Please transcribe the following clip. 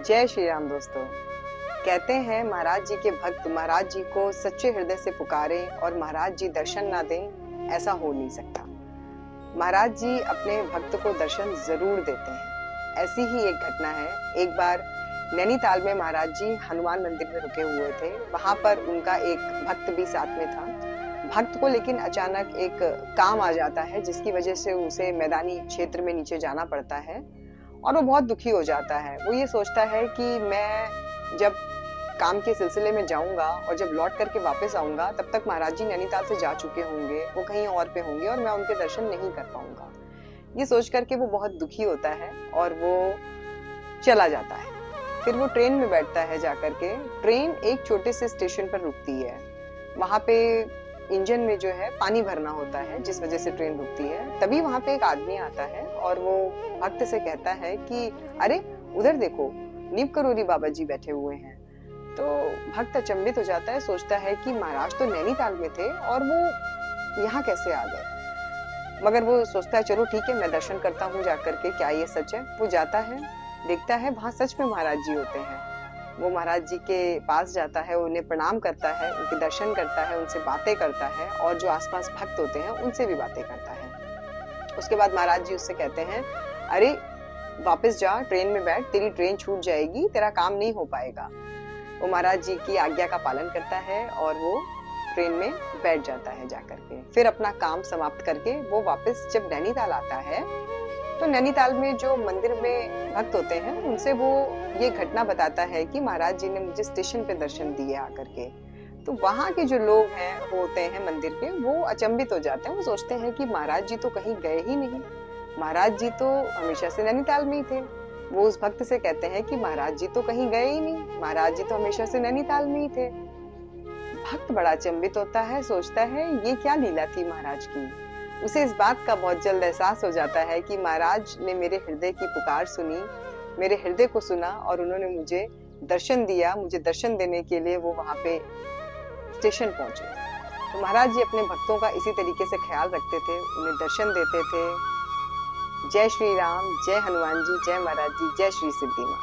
जय श्री राम दोस्तों। कहते हैं महाराज जी के भक्त महाराज जी को सच्चे हृदय से पुकारें और महाराज जी दर्शन ना दें, ऐसा हो नहीं सकता। महाराज जी अपने भक्त को दर्शन जरूर देते हैं। ऐसी ही एक घटना है। एक बार नैनीताल में महाराज जी हनुमान मंदिर में रुके हुए थे। वहां पर उनका एक भक्त भी साथ में था। भक्त को लेकिन अचानक एक काम आ जाता है, जिसकी वजह से उसे मैदानी क्षेत्र में नीचे जाना पड़ता है और वो बहुत दुखी हो जाता है। वो ये सोचता है कि मैं जब काम के सिलसिले में जाऊंगा और जब लौट करके वापस आऊंगा तब तक महाराज जी नैनीताल से जा चुके होंगे, वो कहीं और पे होंगे और मैं उनके दर्शन नहीं कर पाऊंगा। ये सोच करके वो बहुत दुखी होता है और वो चला जाता है। फिर वो ट्रेन में बैठता है। जाकर के ट्रेन एक छोटे से स्टेशन पर रुकती है। वहां पे इंजन में जो है पानी भरना होता है, जिस वजह से ट्रेन रुकती है। तभी वहां पे एक आदमी आता है और वो भक्त से कहता है कि अरे उधर देखो, नीम करोली बाबा जी बैठे हुए हैं। तो भक्त अचंभित हो जाता है, सोचता है कि महाराज तो नैनीताल में थे और वो यहाँ कैसे आ गए। मगर वो सोचता है चलो ठीक है, मैं दर्शन करता हूँ जाकर के, क्या ये सच है। वो जाता है, देखता है वहां सच में महाराज जी होते हैं। वो महाराज जी के पास जाता है, उन्हें प्रणाम करता है, उनके दर्शन करता है, उनसे बातें करता है और जो आसपास भक्त होते हैं उनसे भी बातें करता है। उसके बाद महाराज जी उससे कहते हैं अरे वापस जा, ट्रेन में बैठ, तेरी ट्रेन छूट जाएगी, तेरा काम नहीं हो पाएगा। वो महाराज जी की आज्ञा का पालन करता है और वो ट्रेन में बैठ जाता है। जाकर के फिर अपना काम समाप्त करके वो वापस जब नैनीताल आता है तो नैनीताल में जो मंदिर में भक्त होते हैं उनसे वो ये घटना बताता है कि महाराज जी ने मुझे स्टेशन पे दर्शन दिए आकर के। तो वहां के जो लोग हैं होते हैं मंदिर के, वो अचंभित हो जाते हैं। वो सोचते हैं कि महाराज जी तो कहीं गए ही नहीं, महाराज जी तो हमेशा से नैनीताल में ही थे। वो उस भक्त से कहते हैं कि महाराज जी तो कहीं गए ही नहीं, महाराज जी तो हमेशा से नैनीताल में ही थे। भक्त बड़ा अचंभित होता है, सोचता है ये क्या लीला थी महाराज की। उसे इस बात का बहुत जल्द एहसास हो जाता है कि महाराज ने मेरे हृदय की पुकार सुनी, मेरे हृदय को सुना और उन्होंने मुझे दर्शन दिया। मुझे दर्शन देने के लिए वो वहां पे स्टेशन पहुंचे। तो महाराज जी अपने भक्तों का इसी तरीके से ख्याल रखते थे, उन्हें दर्शन देते थे। जय श्री राम, जय हनुमान जी, जय महाराज जी, जय श्री सिद्धि माँ।